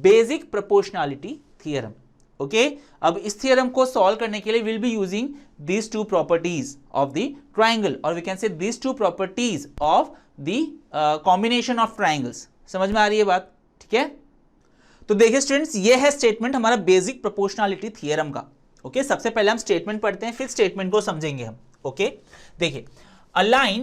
Basic proportionality theorem. Okay, अब इस theorem को सॉल्व करने के लिए will be using these two properties of the triangle, or we can say these two properties of the combination of triangles। समझ में आ रही है बात? ठीक है, तो देखिए स्टूडेंट्स, ये है स्टेटमेंट हमारा बेसिक प्रोपोर्शनैलिटी थ्योरम का। ओके, सबसे पहले हम स्टेटमेंट पढ़ते हैं, फिर स्टेटमेंट को समझेंगे हम। ओके, देखिए, a line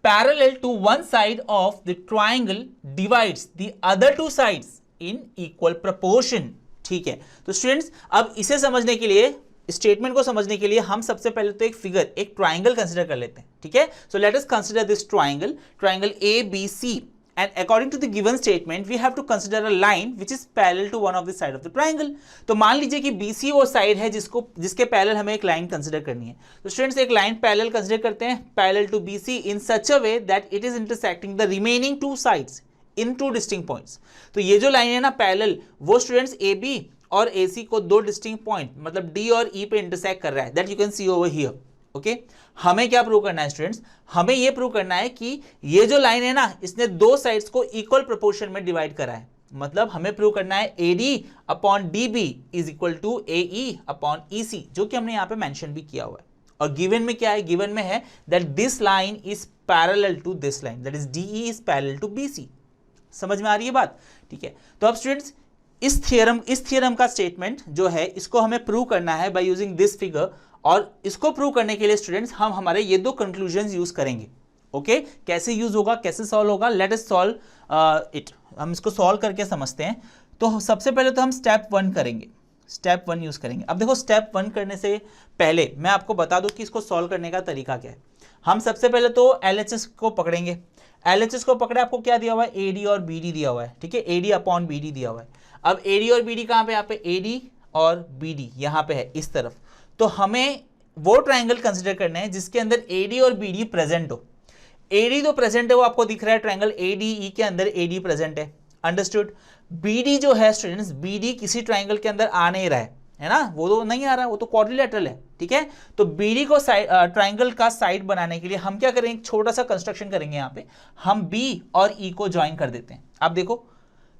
parallel to one side of the triangle divides the other two sides in equal proportion. ठीक है, तो स्टूडेंट्स अब इसे समझने के लिए, स्टेटमेंट को समझने के लिए हम सबसे पहले तो एक फिगर, एक ट्राइंगल कंसीडर कर लेते हैं। ठीक है, so let us consider this triangle, triangle A B C, and according to the given statement we have to consider a line which is parallel to one of the side of the triangle. तो मान लीजिए कि BC वो side है जिसके parallel हमें एक line consider करनी है। तो स्टूडेंट्स एक लाइन पैरेलल कंसीडर करते हैं, parallel to BC in such a way that it is intersecting the remaining two sides in two distinct points. तो ये जो लाइन है ना पैरेलल, वो स्टूडेंट्स ए बी और AC को दो डिस्टिंक्ट पॉइंट मतलब D और E पे इंटरसेक्ट कर रहा है, that you can see over here. Okay, हमें क्या प्रूव करना है स्टूडेंट्स? हमें ये प्रूव करना है कि ये जो लाइन है ना, इसने दो साइड्स को इक्वल प्रोपोर्शन में डिवाइड करा है। मतलब हमें प्रूव करना है AD upon DB is equal to AE upon EC, जो कि हमने यहाँ पे मेंशन भी किया हुआ है। और गिवन में क्या है? गिवन में है that this line is parallel to this line, that is DE is parallel to BC। समझ में आ रही है बात? ठीक है, तो अब स्टूडेंट्स इस थ्योरम का स्टेटमेंट जो है, इसको हमें प्रूव करना है बाय यूजिंग दिस फिगर। और इसको प्रूव करने के लिए स्टूडेंट्स हम हमारे ये दो कंक्लूजन्स यूज करेंगे। ओके, कैसे यूज होगा, कैसे सॉल्व होगा, लेट अस सॉल्व इट। हम इसको सॉल्व करके समझते हैं। तो सबसे पहले तो हम स्टेप 1 करेंगे, स्टेप 1 यूज करेंगे। अब देखो, स्टेप 1 करने से पहले मैं आपको बता दूं कि इसको सॉल्व करने का तरीका क्या है। हम सबसे पहले तो LHS को पकड़ेंगे। LHS को पकड़े, आपको क्या दिया हुआ है? AD और BD दिया हुआ है। ठीक है, AD अपॉन BD दिया हुआ है। अब AD और BD कहाँ पे? यहाँ पे AD और BD यहाँ पे है, इस तरफ। तो हमें वो ट्राइंगल कंसिडर करना है जिसके अंदर AD और BD प्रेजेंट हो। AD तो प्रेजेंट है, वो आपको दिख रहा है, ट्राइंगल ADE के अंदर AD प्रेजेंट है। अंडरस्टूड? BD जो है स्टूडेंट्स, BD किसी ट्राइंगल के अंदर आ नहीं रहा है ना, वो तो नहीं आ रहा, वो तो क्वाड्रिलेटरल है। ठीक है, तो BD को ट्राइंगल का साइड बनाने के लिए हम क्या करेंगे? छोटा सा कंस्ट्रक्शन करेंगे। यहाँ पे हम B और E को ज्वाइन कर देते हैं। आप देखो,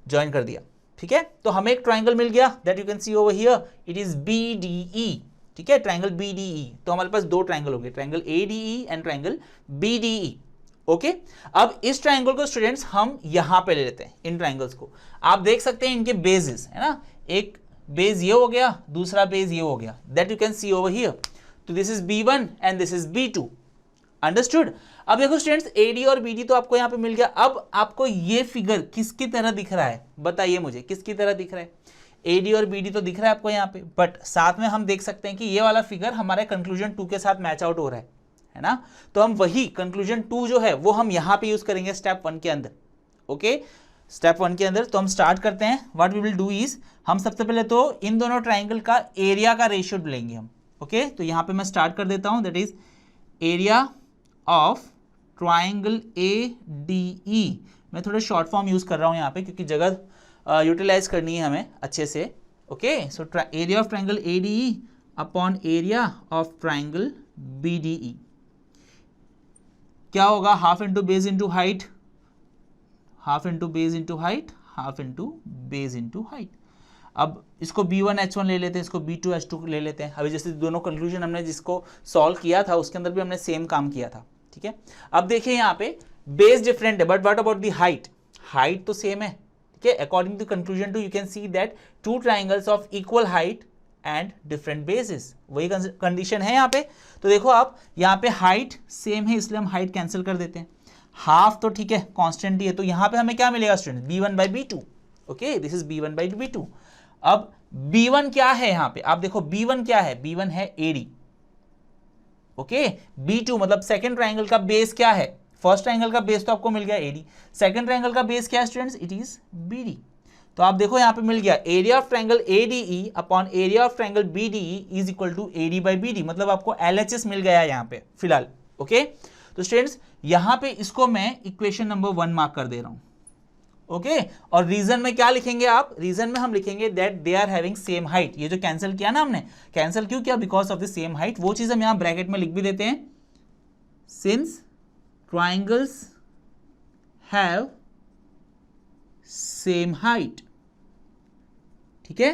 ज्वाइन कर दिया। ठीक है, तो हमें एक ट्राइंगल मिल गया, that you can see over here, it is BDE। ठीक है, ट्राइंगल BDE। तो हमारे पास दो ट्राइंगल हो गए, triangle ADE and triangle BDE। Okay, अब इस ट्राइंगल को स्टूडेंट्स हम यहां पे ले लेते हैं, इन ट्राइंगल्स को। आप देख सकते हैं इनके बेसिस है ना, एक बेस ये हो गया, दूसरा बेस ये हो गया, that you can see over here. तो this is B1 and this is B2। Understood? अब देखो स्टूडेंट्स, AD और BD तो आपको यहां पे मिल गया। अब आपको ये फिगर किसकी तरह दिख रहा है? बताइए मुझे, किसकी तरह दिख रहा है? AD और BD तो दिख रहा है आपको यहाँ पे, बट साथ में हम देख सकते हैं कि ये वाला फिगर हमारे कंक्लूजन 2 के साथ मैच आउट हो रहा है ना। तो हम वही कंक्लूजन 2 जो है वो हम यहाँ पे यूज करेंगे स्टेप 1 के अंदर। ओके, स्टेप 1 के अंदर तो हम स्टार्ट करते हैं। What we will do is, हम सबसे पहले तो इन दोनों ट्राइंगल का एरिया का रेशियो लेंगे हम। ओके, तो यहाँ पे मैं स्टार्ट कर देता हूँ, that is area of triangle ADE। मैं थोड़ा शॉर्ट फॉर्म यूज कर रहा हूँ यहाँ पे क्योंकि जगह यूटिलाइज करनी है हमें अच्छे से। Okay, so area of triangle ADE upon area of triangle BDE क्या होगा? Half into base into height, half into base into height, half into base into height. अब इसको B1H1 ले लेते हैं, इसको B2H2 ले लेते हैं। अभी जैसे दोनों कंक्लूजन हमने जिसको सॉल्व किया था उसके अंदर भी हमने सेम काम किया था। ठीक है, अब देखिए यहाँ पे बेस डिफरेंट है, but what about the height? Height तो सेम है। ठीक है, according to conclusion 2 you can see that two triangles of equal height and different basis, वही कंडीशन है यहाँ पे। तो देखो आप, यहाँ पे हाइट सेम है इसलिए हम हाइट कैंसिल कर देते हैं। हाफ तो ठीक है, कांस्टेंट ही है, तो यहाँ पे हमें क्या मिलेगा student? B1/B2। Okay, this is B1/B2। अब B1 क्या है यहाँ पे? आप देखो B1 क्या है? B1 है AD। ओके, B2 मतलब सेकंड ट्राइंगल का बेस क्या है? फर्स्ट ट्राइंगल का बेस तो आपको मिल गया AD, सेकंड ट्राइंगल का बेस क्या है स्टूडेंट्स? It is BD। तो आप देखो यहाँ पे मिल गया area of triangle ADE upon area of triangle BDE is equal to AD/BD। मतलब आपको LHS मिल गया यहाँ पे फिलहाल। ओके, तो स्टूडेंट्स यहाँ पे इसको मैं इक्वेशन नंबर 1 मार्क कर दे रहा हूँ। ओके, और रीजन में क्या लिखेंगे आप? रीजन में हम लिखेंगे that they are having same height. ये जो कैंसिल किया ना हमने, कैंसिल क्यों किया? Because of the same height. वो चीज हम यहाँ ब्रैकेट में लिख भी देते हैं, since triangles have same height. ठीक है,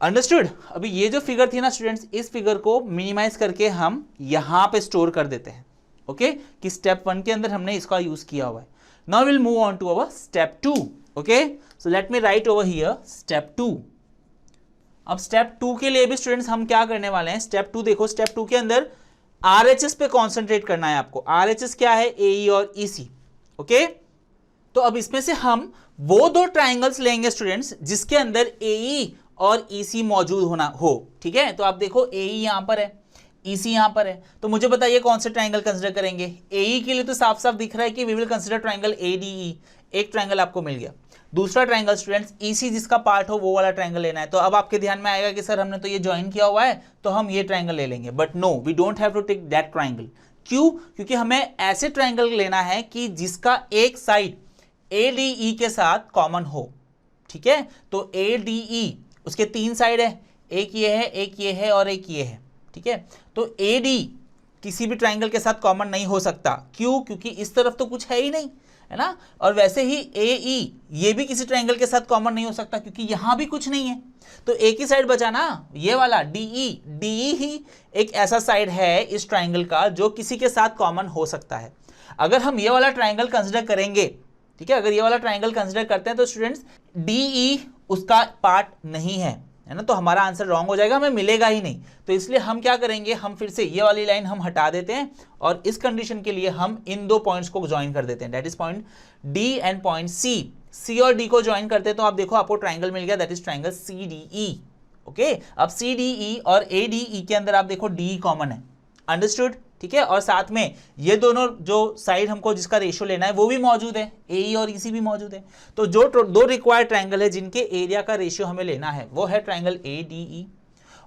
अंडरस्टूड। अभी ये जो फिगर थी ना स्टूडेंट्स, इस फिगर को मिनिमाइज करके हम यहां पे स्टोर कर देते हैं, ओके, कि स्टेप 1 के अंदर हमने इसका यूज किया हुआ है। Now will move on to our step 2, okay, so let me write over here step 2। अब स्टेप 2 के लिए भी स्टूडेंट्स हम क्या करने वाले हैं, स्टेप 2 देखो, स्टेप 2 के अंदर RHS पे कॉन्सेंट्रेट करना है आपको। RHS क्या है, AE और EC, ओके। तो अब इसमें से हम वो दो ट्राइंगल्स लेंगे स्टूडेंट्स जिसके अंदर AE और EC मौजूद होना हो, ठीक है। तो आप देखो AE यहां पर है, EC यहां पर है, तो मुझे बताइए कौन से ट्राइंगल कंसीडर करेंगे। AE के लिए तो साफ साफ दिख रहा है कि we will consider triangle ADE, एक ट्राइंगल आपको मिल गया। दूसरा ट्राइंगल स्टूडेंट्स EC जिसका पार्ट हो वो वाला ट्राइंगल लेना है। तो अब आपके ध्यान में आएगा कि सर हमने तो ये ज्वाइन किया हुआ है तो हम ये ट्राइंगल ले लेंगे, but no, we don't have to take that triangle. क्यों? क्योंकि हमें ऐसे ट्राइंगल लेना है कि जिसका एक साइड ADE के साथ कॉमन हो, ठीक है। तो ADE उसके 3 साइड है, एक ये है, एक ये है और एक ये है, ठीक है। तो AD किसी भी ट्राइंगल के साथ कॉमन नहीं हो सकता। क्यों? क्योंकि इस तरफ तो कुछ है ही नहीं, है ना। और वैसे ही AE ये भी किसी ट्राइंगल के साथ कॉमन नहीं हो सकता क्योंकि यहां भी कुछ नहीं है। तो एक ही साइड बचा ना, ये वाला DE ही एक ऐसा साइड है इस ट्राइंगल का जो किसी के साथ कॉमन हो सकता है। अगर हम ये वाला ट्राइंगल कंसिडर करेंगे, ठीक है, अगर ये वाला ट्राइंगल कंसिडर करते हैं तो स्टूडेंट्स DE उसका पार्ट नहीं है, है ना, तो हमारा आंसर रॉन्ग हो जाएगा, हमें मिलेगा ही नहीं। तो इसलिए हम क्या करेंगे, हम फिर से ये वाली लाइन हम हटा देते हैं और इस कंडीशन के लिए हम इन दो पॉइंट्स को ज्वाइन कर देते हैं, that is point D and point C और D को ज्वाइन करते हैं तो आप देखो आपको ट्राइंगल मिल गया, that is triangle CDE, okay. अब CDE और ADE के अंदर आप देखो DE कॉमन है, अंडरस्टूड, ठीक है। और साथ में ये दोनों जो साइड हमको जिसका रेशियो लेना है वो भी मौजूद है, AE और EC भी मौजूद है। तो जो दो रिक्वायर्ड ट्राइंगल है जिनके एरिया का रेशियो हमें लेना है वो है ट्राइंगल ADE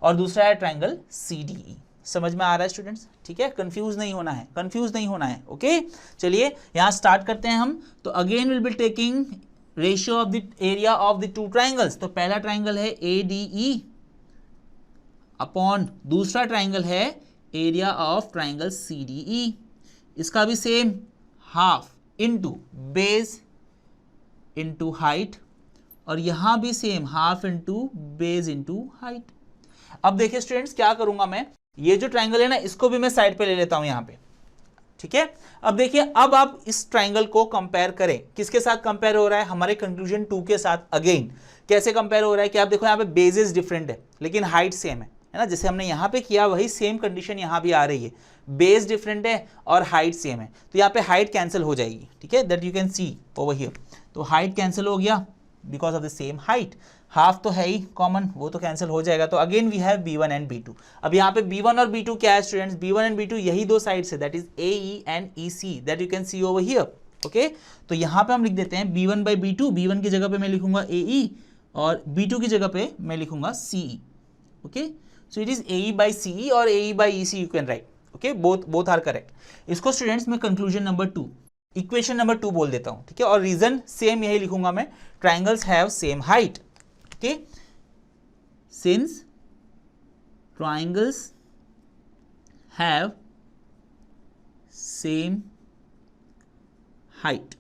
और दूसरा है ट्राइंगल CDE। समझ में आ रहा है स्टूडेंट्स, ठीक है, कंफ्यूज नहीं होना है, कंफ्यूज नहीं होना है, ओके। चलिए यहां स्टार्ट करते हैं हम। तो again will be taking ratio of the area of the two triangles. तो पहला ट्राइंगल है ADE अपॉन दूसरा ट्राइंगल है एरिया ऑफ ट्राइंगल CDE। इसका भी same half into base into height और यहां भी same half into base into height. अब देखिए स्टूडेंट्स क्या करूंगा मैं, ये जो ट्राइंगल है ना इसको भी मैं साइड पे ले लेता हूं यहां पे, ठीक है। अब देखिए अब आप इस ट्राइंगल को कंपेयर करें, किसके साथ कंपेयर हो रहा है, हमारे कंक्लूजन 2 के साथ। अगेन कैसे कंपेयर हो रहा है कि आप देखो यहाँ पे बेसेस डिफरेंट है लेकिन हाइट सेम है ना, जैसे हमने यहाँ पे किया वही सेम कंडीशन यहाँ भी आ रही है, बेस डिफरेंट है और हाइट सेम है। तो यहाँ पे हाइट कैंसिल हो जाएगी, ठीक है, that you can see over here. तो हाइट कैंसिल हो गया because of the same height, half तो है ही कॉमन, वो तो कैंसिल हो जाएगा। तो again we have B1 and B2। अब यहाँ पे B1 और B2 क्या है स्टूडेंट्स, B1 एंड B2 यही दो साइड्स है, that is AE and EC, that you can see over here, okay. तो यहाँ पे हम लिख देते हैं B1 बाई B2, B1 की जगह पे मैं लिखूंगा AE और B2 की जगह पे मैं लिखूंगा CE, okay. So it is AE by CE or AE by EC you can write, okay, both are correct। इसको स्टूडेंट्स मैं कंक्लूजन नंबर 2, इक्वेशन नंबर 2 बोल देता हूं, ठीक है। और रीजन सेम यही लिखूंगा मैं, triangles have same height, okay, since triangles have same height.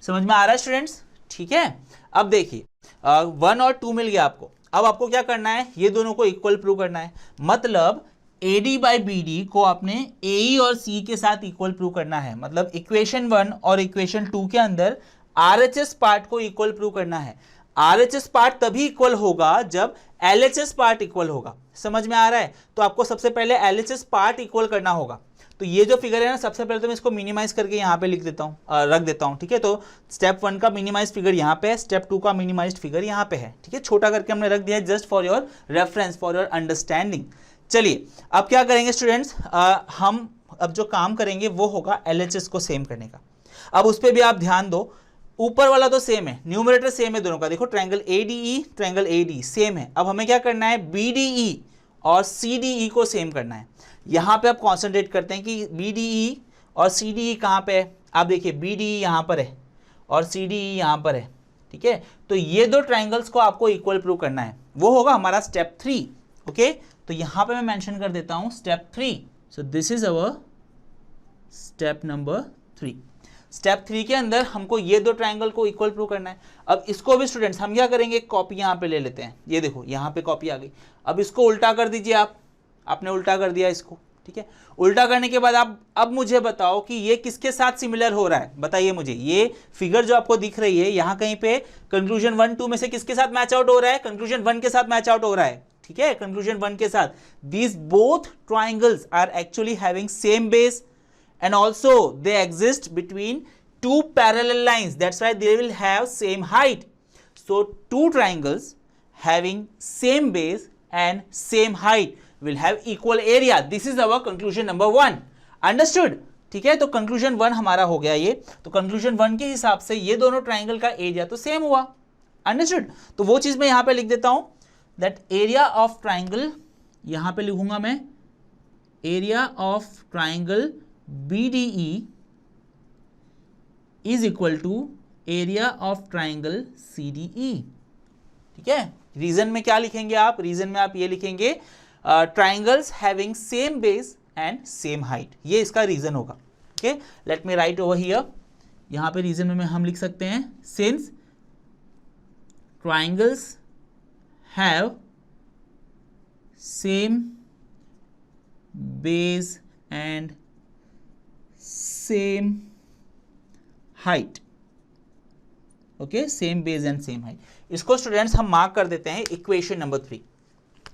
समझ में आ रहा है स्टूडेंट्स, ठीक है। अब देखिए 1 और 2 मिल गया आपको। अब आपको क्या करना है, ये दोनों को इक्वल प्रूव करना है, मतलब AD बाई BD को आपने AE और C के साथ इक्वल प्रूव करना है। मतलब इक्वेशन 1 और इक्वेशन 2 के अंदर RHS पार्ट को इक्वल प्रूव करना है। RHS पार्ट तभी इक्वल होगा जब LHS पार्ट इक्वल होगा। समझ में आ रहा है? तो आपको सबसे पहले LHS पार्ट इक्वल करना होगा। तो ये जो फिगर है ना, सबसे पहले तो मैं इसको मिनिमाइज करके यहाँ पे लिख देता हूँ, रख देता हूँ, ठीक है। तो स्टेप 1 का मिनिमाइज फिगर यहाँ पे है, स्टेप 2 का मिनिमाइज फिगर यहाँ पे है, ठीक है। छोटा करके हमने रख दिया just for your reference, for your understanding. चलिए अब क्या करेंगे स्टूडेंट्स, हम अब जो काम करेंगे वो होगा LHS को सेम करने का। अब उस पर भी आप ध्यान दो, ऊपर वाला तो सेम है, न्यूमरेटर सेम है दोनों का। देखो triangle ADE triangle AD same है। अब हमें क्या करना है, BDE और CDE को सेम करना है। यहाँ पे आप कॉन्सेंट्रेट करते हैं कि BDE और CDE कहाँ पे है। आप देखिए BDE यहाँ पर है और CDE यहाँ पर है, ठीक है। तो ये दो ट्राइंगल्स को आपको इक्वल प्रूव करना है, वो होगा हमारा स्टेप 3, ओके। तो यहाँ पे मैं मेंशन कर देता हूँ step 3। So this is our step number 3। Step 3 के अंदर हमको ये दो ट्राइंगल को इक्वल प्रूव करना है। अब इसको भी स्टूडेंट्स हम क्या करेंगे, कॉपी यहाँ पे ले लेते हैं, ये देखो यहाँ पे कॉपी आ गई। अब इसको उल्टा कर दीजिए आपने उल्टा कर दिया इसको, ठीक है। उल्टा करने के बाद आप अब मुझे बताओ कि ये किसके साथ सिमिलर हो रहा है, बताइए मुझे। ये फिगर जो आपको दिख रही है यहाँ कहीं पे कंक्लूजन 1 2 में से किसके साथ मैच आउट हो रहा है, कंक्लूजन 1 के साथ मैच आउट हो रहा है, ठीक है, कंक्लूजन 1 के साथ। These both triangles are actually having same base and also they exist between two parallel lines, that's why they will have same height. So two triangles having same base and same height will have equal area. This is our conclusion number 1. Understood? ठीक है, तो conclusion 1 हमारा हो गया ये। तो conclusion 1 के हिसाब से ये दोनों triangle का area तो same हुआ। Understood? तो वो चीज मैं यहाँ पे लिख देता हूं, that area of triangle, यहाँ पे लिखूंगा मैं area of triangle BDE is equal to area of triangle CDE, ठीक है। रीजन में क्या लिखेंगे आप, रीजन में आप ये लिखेंगे triangles having same base and same height, ये इसका रीजन होगा। Okay, late me write over here, यहाँ पे रीजन में हम लिख सकते हैं since triangles have same base and same height, okay, same base and same height. इसको स्टूडेंट्स हम मार्क कर देते हैं equation number 3,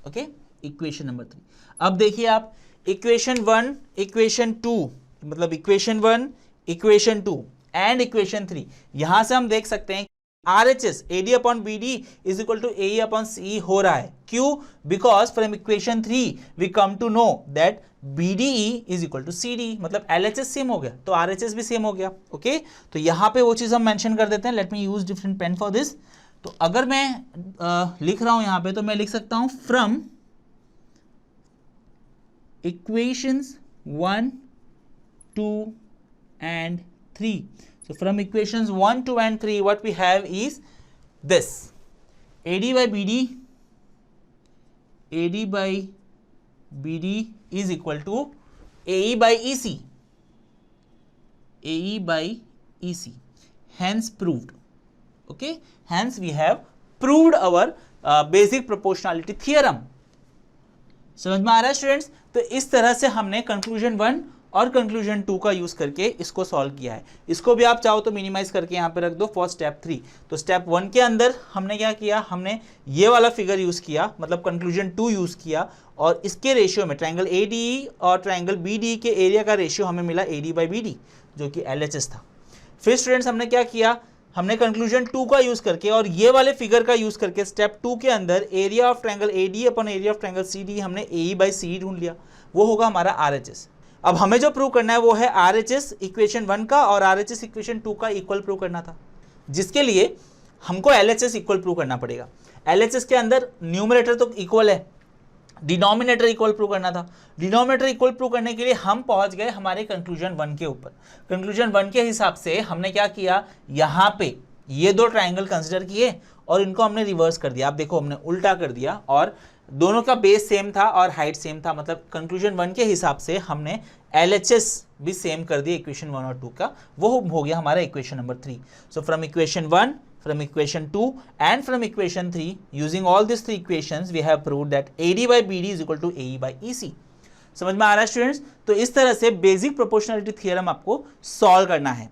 okay, equation number 3। अब देखिए आप इक्वेशन 1 इक्वेशन 2, मतलब इक्वेशन 1 इक्वेशन 2 एंड इक्वेशन 3, यहां से हम देख सकते हैं RHS AD upon BD is equal to AE upon CE हो रहा है। क्यों? Because from equation 3 we come to know that BDE is equal to CD, मतलब LHS सेम हो गया तो RHS भी सेम हो गया। ओके, तो यहाँ पे वो चीज़ हम मेंशन कर देते हैं। Let me use different pen for this. तो अगर मैं लिख रहा हूँ यहाँ पे, तो मैं लिख सकता हूँ from equations 1 2 and 3. So from equations 1 2 and 3 what we have is this: AD by BD is equal to AE by EC, AE by EC, hence proved. Okay, hence we have proved our basic proportionality theorem. समझ में आ रहा है students? तो इस तरह से हमने conclusion 1 और कंक्लूजन 2 का यूज करके इसको सॉल्व किया है। इसको भी आप चाहो तो मिनिमाइज करके यहाँ पे रख दो फॉर स्टेप 3। तो स्टेप 1 के अंदर हमने क्या किया, हमने ये वाला फिगर यूज किया, मतलब कंक्लूजन 2 यूज किया, और इसके रेशियो में ट्राइंगल ADE और ट्राइंगल BDE के एरिया का रेशियो हमें मिला AD by BD, जो कि LHS था। फिर स्टूडेंट्स हमने क्या किया, हमने कंक्लूजन 2 का यूज करके और ये वाले फिगर का यूज करके स्टेप 2 के अंदर area of triangle AD upon area of triangle CD हमने AE by CE ढूंढ लिया, वो होगा हमारा RHS। अब हमें जो प्रूव करना है वो है RHS इक्वेशन 1 का और RHS इक्वेशन 2 का इक्वल प्रूव करना था, जिसके लिए हमको LHS इक्वल प्रूव करना पड़ेगा। LHS के अंदर न्यूमरेटर तो इक्वल है, डिनोमिनेटर इक्वल प्रूव करना था। डिनोमिनेटर इक्वल प्रूव करने के लिए हम पहुंच गए हमारे कंक्लूजन 1 के ऊपर। कंक्लूजन 1 के हिसाब से हमने क्या किया, यहाँ पे ये दो ट्राइंगल कंसिडर किए और इनको हमने रिवर्स कर दिया। आप देखो हमने उल्टा कर दिया और दोनों का बेस सेम था और हाइट सेम था, मतलब कंक्लूजन 1 के हिसाब से हमने LHS भी सेम कर दिया इक्वेशन 1 और 2 का, वो हो गया हमारा equation number 3। So from equation 1, from equation 2 and from equation 3, using all these three equations we have proved that AD by BD is equal to AE by EC। समझ में आ रहा है स्टूडेंट्स? तो इस तरह से बेसिक प्रोपोर्शनलिटी थ्योरम आपको solve करना है।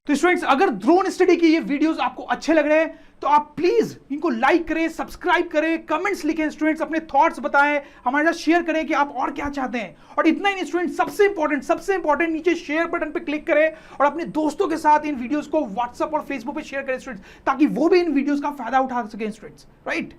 तो स्टूडेंट्स, अगर ड्रोन स्टडी की ये वीडियोस आपको अच्छे लग रहे हैं तो आप प्लीज इनको लाइक करें, सब्सक्राइब करें, कमेंट्स लिखें स्टूडेंट्स, अपने थॉट्स बताएं, हमारे साथ शेयर करें कि आप और क्या चाहते हैं। और इतना ही नहीं स्टूडेंट्स, सबसे इंपॉर्टेंट नीचे शेयर बटन पे क्लिक करें और अपने दोस्तों के साथ इन वीडियोस को व्हाट्सएप और फेसबुक पे शेयर करें स्टूडेंट्स, ताकि वो भी इन वीडियोस का फायदा उठा सकें स्टूडेंट्स, राइट।